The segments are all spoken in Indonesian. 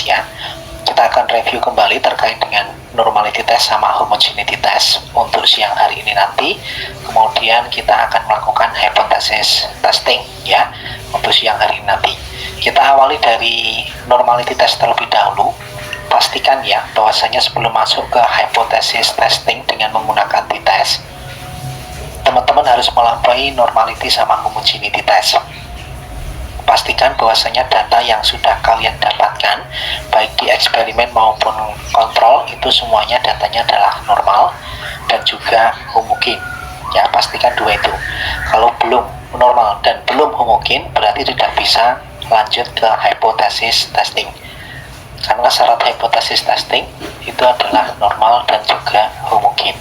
ya. Kita akan review kembali terkait dengan normality test sama homogeneity test untuk siang hari ini nanti. Kemudian kita akan melakukan hypothesis testing ya untuk siang hari ini nanti. Kita awali dari normality test terlebih dahulu. Pastikan ya bahwasanya sebelum masuk ke hypothesis testing dengan menggunakan t-test, teman-teman harus melampaui normality sama homogeneity test. Pastikan bahwasanya data yang sudah kalian dapatkan baik di eksperimen maupun kontrol itu semuanya datanya adalah normal dan juga homogen ya. Pastikan dua itu. Kalau belum normal dan belum homogen berarti tidak bisa lanjut ke hypothesis testing, karena syarat hypothesis testing itu adalah normal dan juga homogen.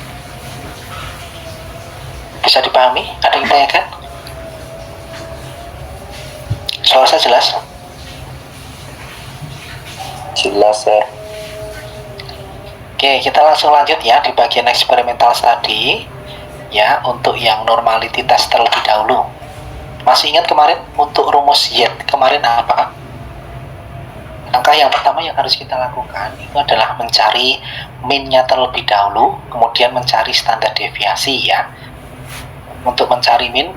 Bisa dipahami? Ada yang ditanyakan? Suara saya jelas? Jelas, Sir. Oke, kita langsung lanjut ya di bagian eksperimental study ya, untuk yang normality test terlebih dahulu. Masih ingat kemarin untuk rumus Z kemarin apa? Langkah yang pertama yang harus kita lakukan itu adalah mencari min-nya terlebih dahulu, kemudian mencari standar deviasi ya. Untuk mencari min,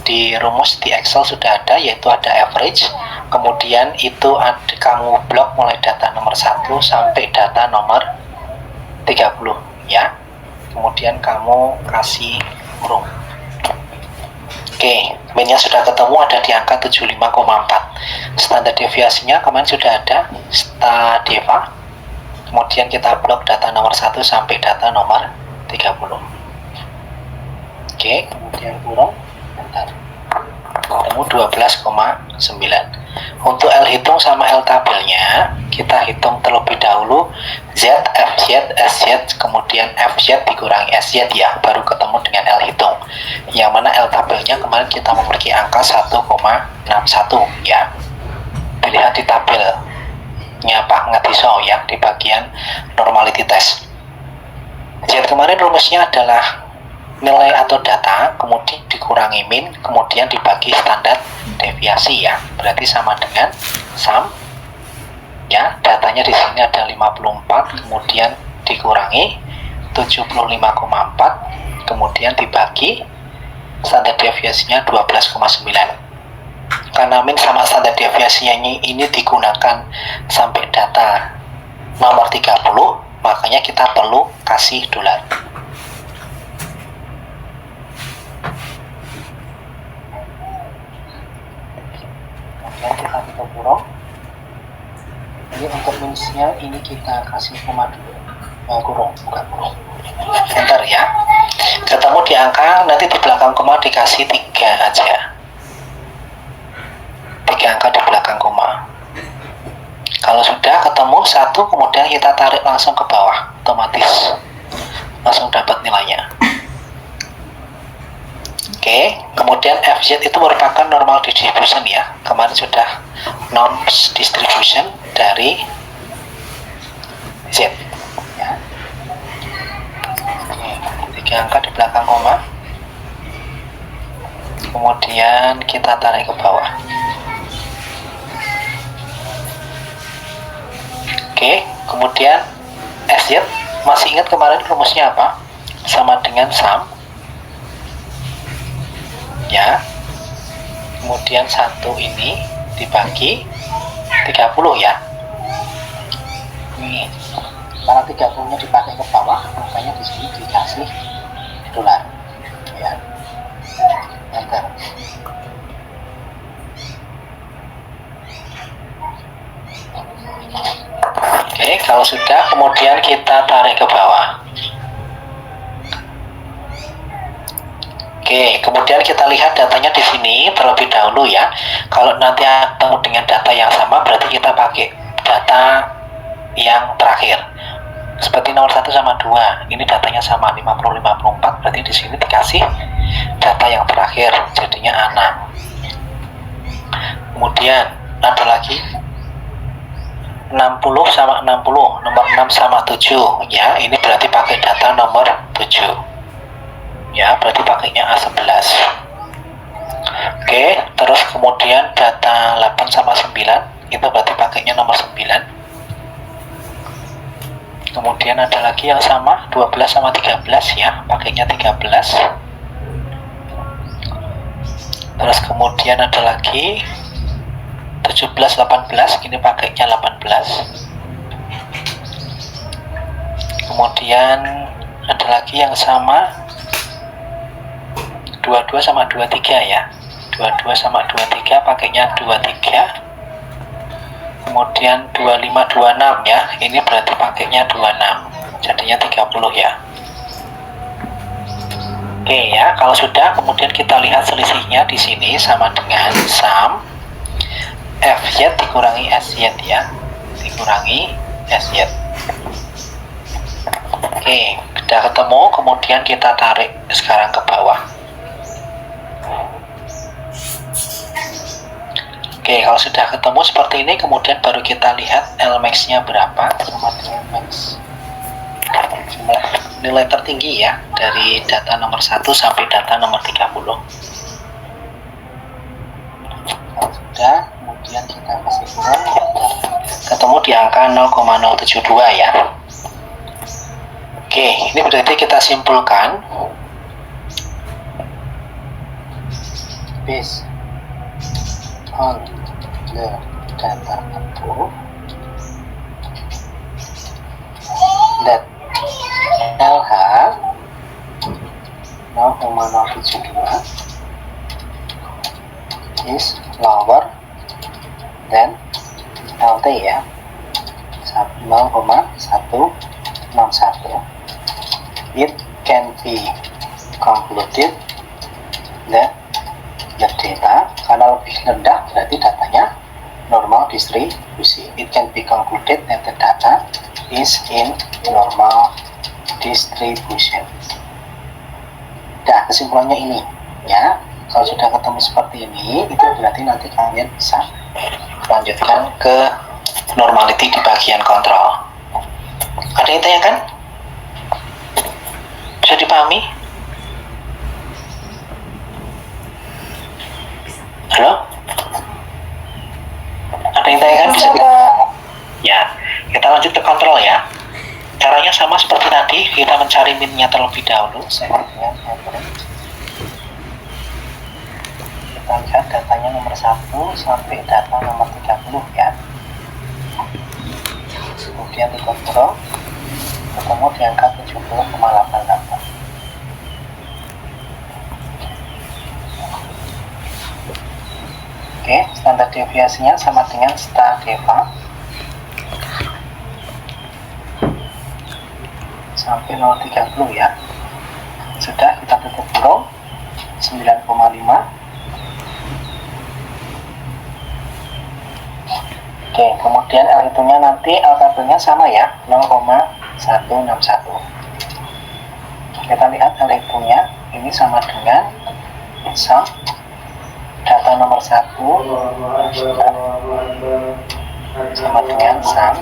di rumus di Excel sudah ada, yaitu ada average, kemudian itu ada kamu blok mulai data nomor 1 sampai data nomor 30 ya, kemudian kamu kasih kurung. Oke, min-nya sudah ketemu, ada di angka 75,4. Standar deviasinya kemarin sudah ada, STADEVA, kemudian kita blok data nomor 1 sampai data nomor 30. Oke, kemudian kurung, ketemu 12,9. Untuk L hitung sama L tabelnya kita hitung terlebih dahulu Z, FZ, SZ, kemudian FZ dikurangi SZ ya, baru ketemu dengan L hitung. Yang mana L tabelnya kemarin kita memiliki angka 1,61 ya. Dilihat di tabelnya Pak Ngatiso ya, di bagian normality test. Z kemarin rumusnya adalah nilai atau data, kemudian dikurangi min, kemudian dibagi standar deviasi ya, berarti sama dengan sum ya. Datanya di sini ada 54, kemudian dikurangi 75,4, kemudian dibagi standar deviasinya 12,9. Karena min sama standar deviasinya ini digunakan sampai data nomor 30, makanya kita perlu kasih dolar. Kita kurung. Ini untuk minusnya ini kita kasih koma dulu. Kurung, bukan kurung. Bentar ya. Ketemu di angka, nanti di belakang koma dikasih 3 aja. 3 angka di belakang koma. Kalau sudah ketemu 1, kemudian kita tarik langsung ke bawah, otomatis langsung dapat nilainya. Oke, kemudian FZ itu merupakan normal distribution ya. Kemarin sudah norms distribution dari Z ya. Oke, 3 angka di belakang koma. Kemudian kita tarik ke bawah. Oke, kemudian SZ, masih ingat kemarin rumusnya apa? Sama dengan sum ya, kemudian 1 ini dibagi 30 ya. Ini karena 30 nya dipakai ke bawah, makanya di sini dikasih dolar ya. Enter. Oke, kalau sudah kemudian kita tarik ke bawah. Oke, kemudian kita lihat datanya di sini terlebih dahulu ya. Kalau nanti ketemu dengan data yang sama, berarti kita pakai data yang terakhir. Seperti nomor 1 sama 2, ini datanya sama 50-54, berarti di sini dikasih data yang terakhir, jadinya 6. Kemudian ada lagi 60 sama 60, nomor 6 sama 7 ya, ini berarti pakai data nomor 7 ya, berarti pakainya A11. Oke, terus kemudian data 8 sama 9 itu berarti pakainya nomor 9. Kemudian ada lagi yang sama 12 sama 13 ya, pakainya 13. Terus kemudian ada lagi 17 18, ini pakainya 18. Kemudian ada lagi yang sama 22 sama 23 ya, 22 sama 23 pakainya 23. Kemudian 25 26 ya, ini berarti pakainya 26, jadinya 30 ya. Oke ya, kalau sudah kemudian kita lihat selisihnya di sini sama dengan sum FY dikurangi SY ya, dikurangi SY. Oke, sudah ketemu, kemudian kita tarik sekarang ke bawah. Oke, kalau sudah ketemu seperti ini, kemudian baru kita lihat Lmax-nya berapa sama dengan max. Nilai tertinggi ya, dari data nomor 1 sampai data nomor 30. Kalau sudah, kemudian kita kasih kurang, ketemu di angka 0,072 ya. Oke, ini berarti kita simpulkan based on the data above that LH 0,072 is lower than LT ya, 0,161. It can be concluded that the data, karena lebih rendah berarti datanya normal distribusi. It can be concluded that the data is in normal distribution. Nah, kesimpulannya ini ya, kalau sudah ketemu seperti ini, itu berarti nanti kalian bisa lanjutkan ke normality di bagian kontrol. Ada yang tanyakan? Bisa dipahami? Halo? Ada yang tanyakan? Bisa ya, kita lanjut ke kontrol ya. Caranya sama seperti tadi, kita mencari min-nya terlebih dahulu. Saya dengan average. Kita lihat datanya nomor 1 sampai data nomor 30 ya. Kemudian di kontrol, ketemu di angka 70,88. Oke, standar deviasinya sama dengan star deva sampai 0,30 ya. Sudah, kita tutup kurung 9,5. Oke, kemudian L hitungnya nanti L tabelnya sama ya, 0,161. Kita lihat L hitungnya ini sama dengan sum data nomor 1 sama dengan sum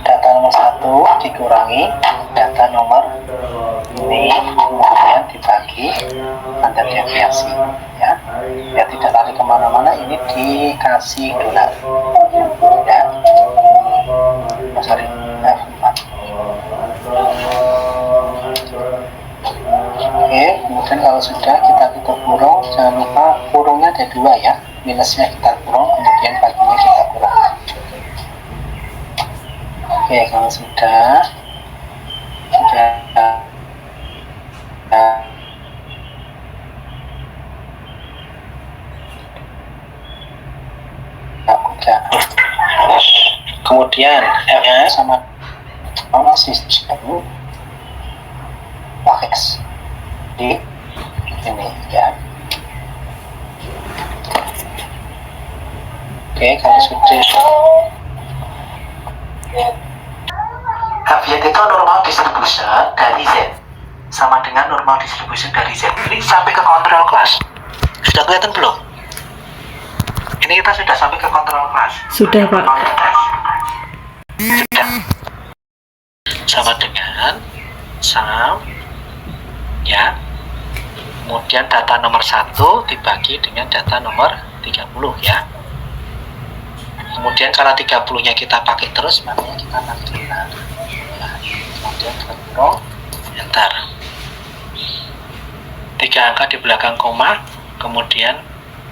data nomor 1 dikurangi data nomor ini, kemudian dibagi standar deviasi ya, biar tidak lari kemana-mana. Ini dikasih dolar ya, sorry, F4. Oke, kemudian kalau sudah kita tutup kurung, jangan lupa kurungnya ada 2 ya, minusnya kita kurung, kemudian baginya kita kurang. Oke, kalau sudah kemudian F-nya sama sistem pakai di ini ya. Oke, kalau sudah Hafiat itu normal distribution dari Z sama dengan normal distribution dari Z. Ini sampai ke kontrol kelas. Sudah kelihatan belum? Ini kita sudah sampai ke kontrol kelas. Sudah, Pak. Sudah. Sama dengan sum ya. Kemudian data nomor 1 dibagi dengan data nomor 30 ya. Kemudian kalau 30-nya kita pakai terus, makanya kita takdirkan. Nah, kemudian kurung, enter. 3 angka di belakang koma, kemudian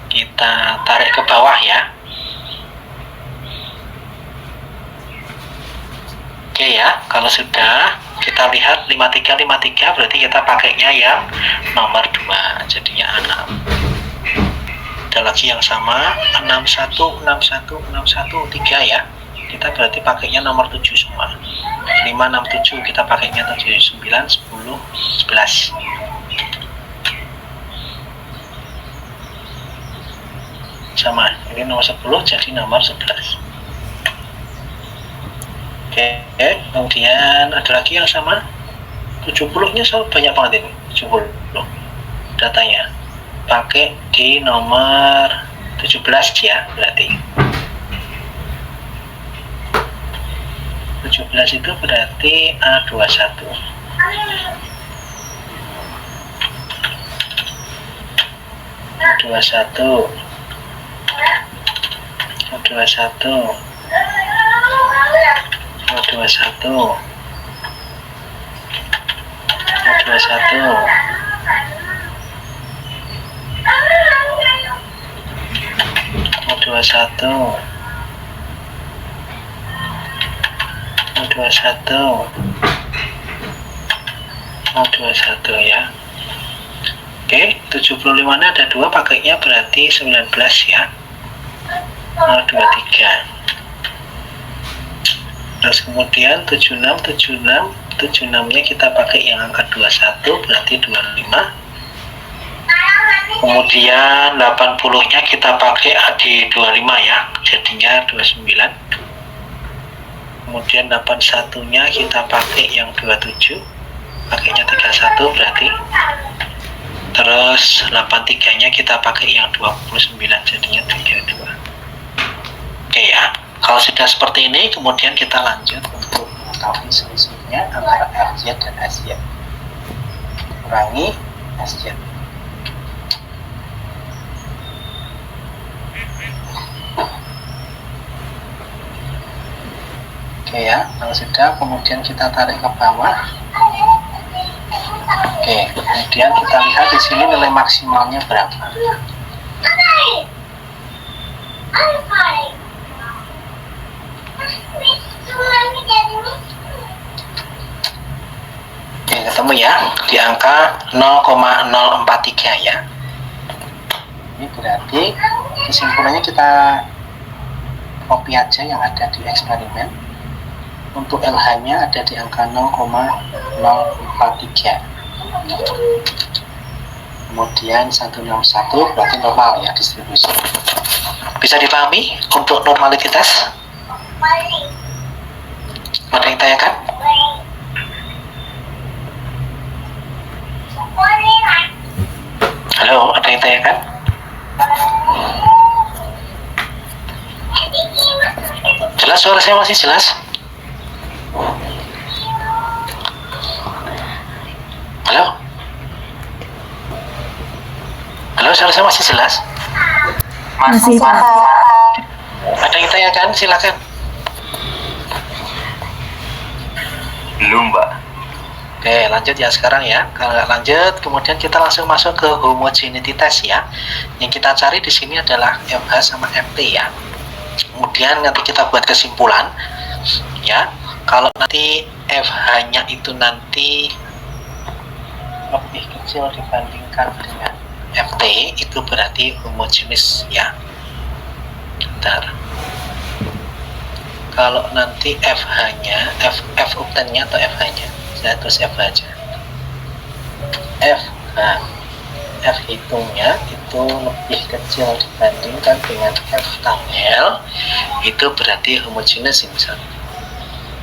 kita tarik ke bawah ya. Oke ya, kalau sudah kita lihat 5353 berarti kita pakainya yang nomor 2, jadinya 6. Ada lagi yang sama 6161613 ya, kita berarti pakainya nomor 7 semua. 567 kita pakainya 7, 9, 10, 11. Sama, ini nomor 10 jadi nomor 11. Oke, kemudian ada lagi yang sama 70-nya so banyak banget ini, 70 datanya pakai di nomor 17 ya, berarti 17 itu berarti A21. A21 A21 A21 ya. Oke, 75-nya ada 2, pakainya berarti 19 ya. 023. Terus kemudian 76-nya kita pakai yang angka 21 berarti 25. Kemudian 80-nya kita pakai di 25 ya, jadinya 29. Kemudian 81-nya kita pakai yang 27, pakainya 31 berarti. Terus 83-nya kita pakai yang 29, jadinya 32. Oke ya, kalau sudah seperti ini, kemudian kita lanjut untuk mengetahui selisihnya antara FZ dan SY. Kurangi SZ. Oke ya, kalau sudah, kemudian kita tarik ke bawah. Oke, kemudian kita lihat di sini nilai maksimalnya berapa. Oke, ketemu ya di angka 0,043 ya. Ini berarti kesimpulannya kita copy aja yang ada di eksperimen. Untuk LH-nya ada di angka 0,043. Kemudian 161 berarti normal ya distribusi. Bisa dipahami untuk normalitas? Ada yang tanyakan? Halo, ada yang tanyakan? Jelas, suara saya masih jelas? Halo? Halo, suara saya masih jelas? Masih, Pak. Ada yang tanyakan? Silakan. Belum, Mbak. Oke, lanjut ya sekarang ya. Kalau nggak lanjut, kemudian kita langsung masuk ke homogeneity test ya. Yang kita cari di sini adalah FH sama FT ya. Kemudian nanti kita buat kesimpulan ya. Kalau nanti FH-nya itu nanti lebih kecil dibandingkan dengan FT, itu berarti homogenis ya. Bentar. Kalau nanti FH-nya, F octane-nya atau FH-nya, saya tulis FH aja. F hitungnya itu lebih kecil dibandingkan dengan F tanggal, itu berarti homogenis misalnya.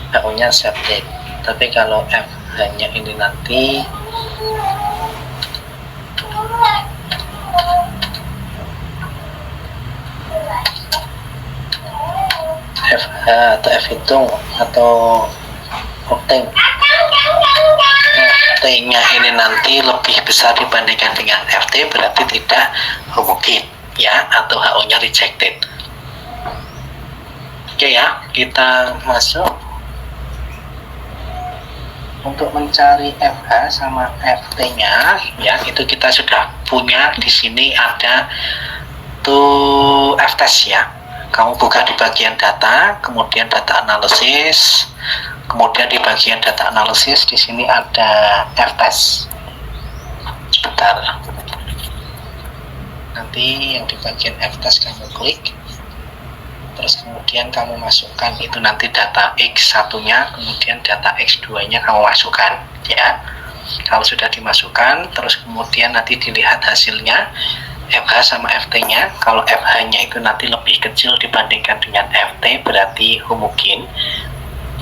HO-nya septic. Tapi kalau FH-nya ini nanti FH atau F hitung atau octane, FT-nya ini nanti lebih besar dibandingkan dengan FT, berarti tidak homogen ya, atau HO-nya rejected. Oke ya, kita masuk. Untuk mencari FH sama FT-nya, ya itu kita sudah punya di sini ada tuh F-test ya. Kamu buka di bagian data, kemudian data analisis, kemudian di bagian data analisis di sini ada F-test. Sebentar. Nanti yang di bagian F-test kamu klik. Terus kemudian kamu masukkan itu nanti data X1-nya, kemudian data X2-nya kamu masukkan ya. Kalau sudah dimasukkan, terus kemudian nanti dilihat hasilnya FH sama FT-nya. Kalau FH-nya itu nanti lebih kecil dibandingkan dengan FT, berarti homogen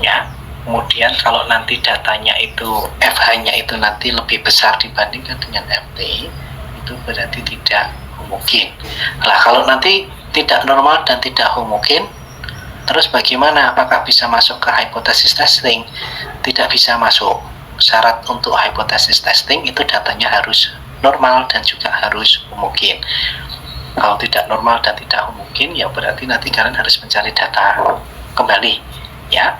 ya. Kemudian kalau nanti datanya itu FH-nya itu nanti lebih besar dibandingkan dengan FT, itu berarti tidak homogen. Nah, kalau nanti tidak normal dan tidak homogen, terus bagaimana? Apakah bisa masuk ke hipotesis testing? Tidak bisa masuk. Syarat untuk hipotesis testing itu datanya harus normal dan juga harus homogen. Kalau tidak normal dan tidak homogen, ya berarti nanti kalian harus mencari data kembali ya.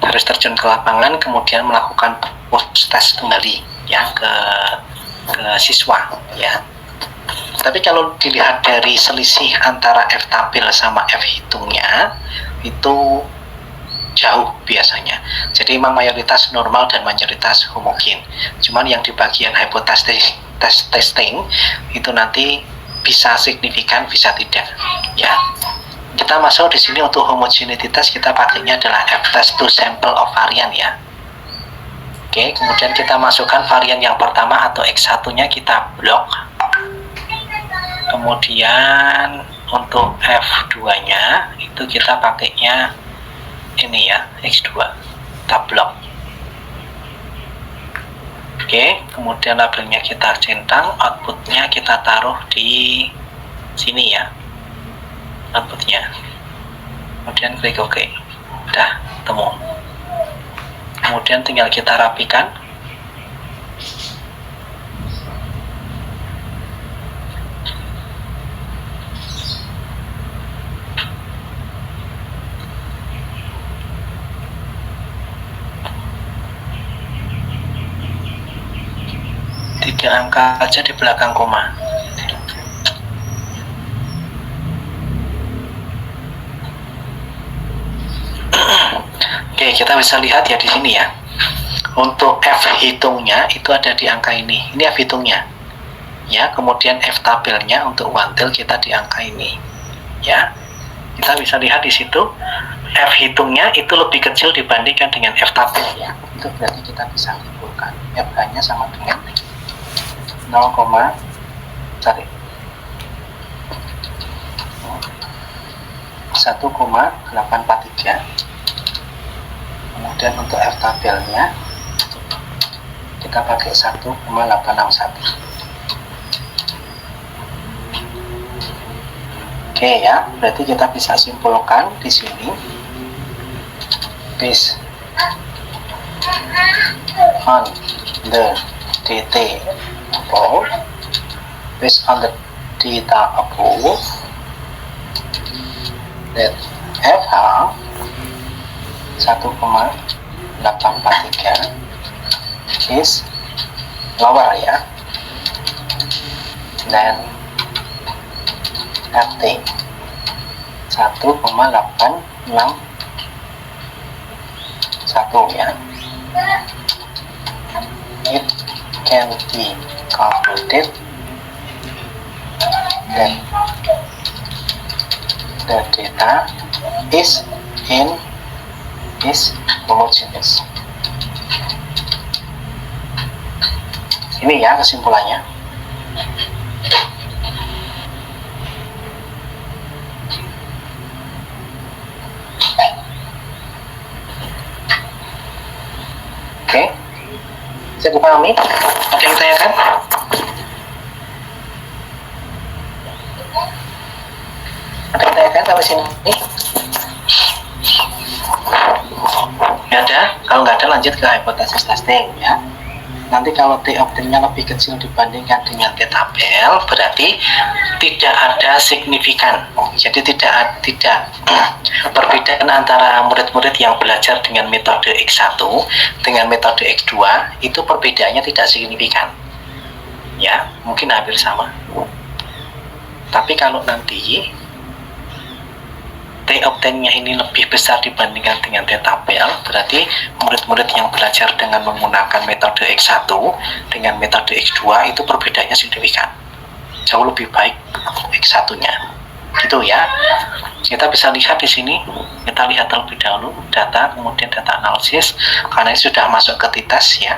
Harus terjun ke lapangan, kemudian melakukan post test kembali ya ke siswa ya. Tapi kalau dilihat dari selisih antara F tabel sama F hitungnya itu jauh biasanya. Jadi memang mayoritas normal dan mayoritas homogen. Cuman yang di bagian hypothesis testing itu nanti bisa signifikan, bisa tidak. Ya. Kita masuk di sini untuk homogeneity test, kita pakainya adalah F-test to sample of varian ya. Oke, kemudian kita masukkan varian yang pertama atau X1-nya kita blok. Kemudian untuk F2-nya itu kita pakainya ini ya, X2, kita blok. Oke, kemudian labelnya kita centang, outputnya kita taruh di sini ya, outputnya. Kemudian klik OK, udah temu. Kemudian tinggal kita rapikan. Tiga angka aja di belakang koma. Oke, kita bisa lihat ya di sini ya. Untuk F hitungnya itu ada di angka ini. Ini F hitungnya. Ya, kemudian F tabelnya untuk wantil kita di angka ini. Ya. Kita bisa lihat di situ F hitungnya itu lebih kecil dibandingkan dengan F tabel ya. Itu berarti kita bisa simpulkan FH-nya sama dengan 1,843. Kemudian untuk F tabelnya kita pakai 1,861. Oke ya, berarti kita bisa simpulkan di sini based on the data above, based on the data above, that FH 1,843 is lower ya dan FT 1,861 ya. It can be concluded that the data is homogeneous. Ini ya kesimpulannya. Oke, saya dipahami? Ada yang tanyakan? Ada yang tanyakan sampai sini? Nggak ada? Kalau nggak ada lanjut ke hipotesis testing ya. Nanti kalau T obtainnya lebih kecil dibandingkan dengan T tabel, berarti tidak ada signifikan. Jadi tidak perbedaan antara murid-murid yang belajar dengan metode X1 dengan metode X2 itu perbedaannya tidak signifikan. Ya, mungkin hampir sama. Tapi kalau nanti T obtainnya ini lebih besar dibandingkan dengan T tabel, berarti murid-murid yang belajar dengan menggunakan metode X1 dengan metode X2 itu perbedaannya signifikan. Jauh lebih baik X1-nya. Gitu ya. Kita bisa lihat di sini, kita lihat terlebih dahulu data, kemudian data analisis. Karena ini sudah masuk ke t-test ya.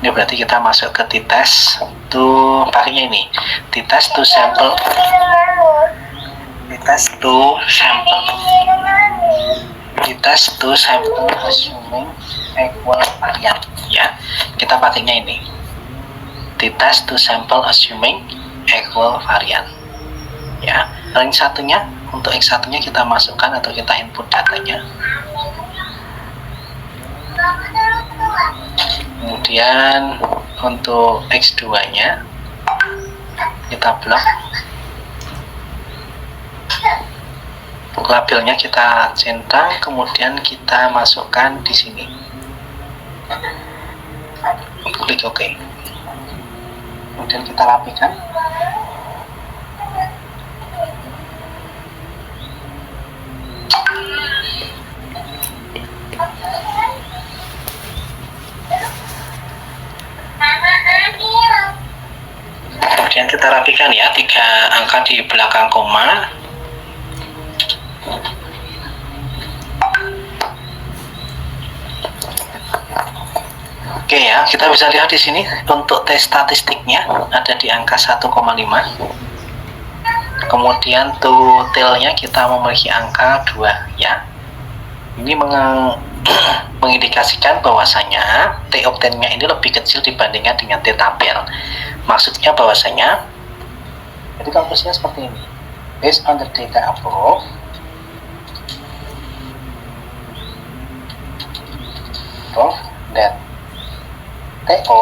Ini berarti kita masuk ke t-test tuh pakainya ini. T-test to sample assuming equal varian ya. Kita pakainya ini. T-test to sample assuming equal varian. Ya. Range satunya untuk X1-nya kita masukkan atau kita input datanya. Kemudian untuk X2-nya kita blok. Labelnya kita centang, kemudian kita masukkan di sini. Klik OK. Kemudian kita rapikan. Kemudian kita rapikan ya, 3 angka di belakang koma. Oke ya, kita bisa lihat di sini untuk tes statistiknya ada di angka 1,5. Kemudian totalnya kita memiliki angka 2 ya. Ini mengindikasikan bahwasanya T obtainnya ini lebih kecil dibandingkan dengan T tabel. Maksudnya bahwasanya, jadi konklusinya seperti ini. Based on the data above, that TO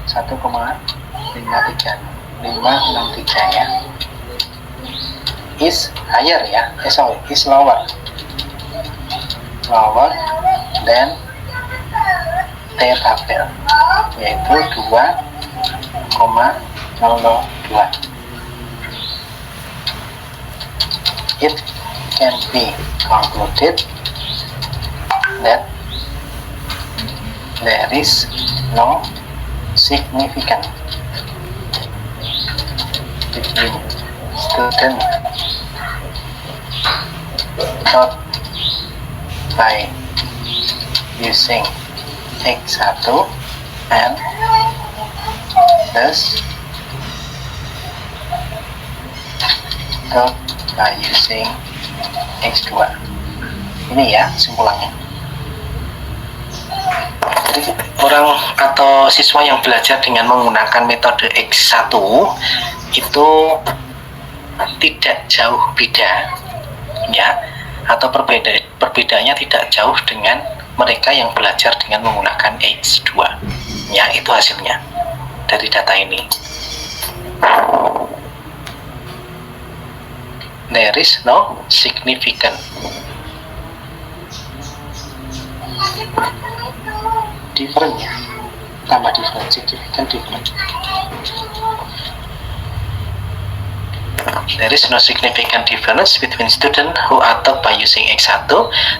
1,563 ya, is higher ya, is lower than T tabel, yaitu 2,002. It can be concluded that there is no significant between student taught by using X1 and thus taught by using X2. Ini ya simpulannya. Jadi orang atau siswa yang belajar dengan menggunakan metode X1 itu tidak jauh beda ya, atau perbedaannya tidak jauh dengan mereka yang belajar dengan menggunakan X2 ya. Itu hasilnya dari data ini. There is no significant different ya, tambah different, significant different. There is no significant difference between students who are taught by using X1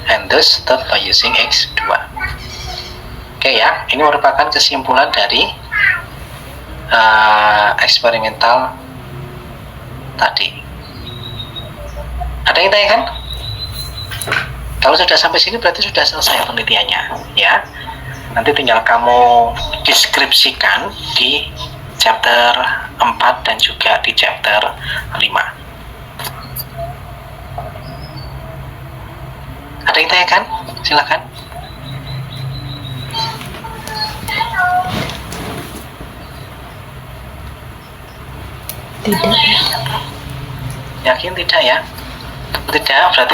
and those taught by using X2. Oke ya, ini merupakan kesimpulan dari eksperimental tadi. Ada yang tanyakan? Kalau sudah sampai sini berarti sudah selesai penelitiannya ya. Nanti tinggal kamu deskripsikan di chapter 4 dan juga di chapter 5. Ada yang tanyakan? Silakan. Tidak. Yakin tidak ya? Tidak, berarti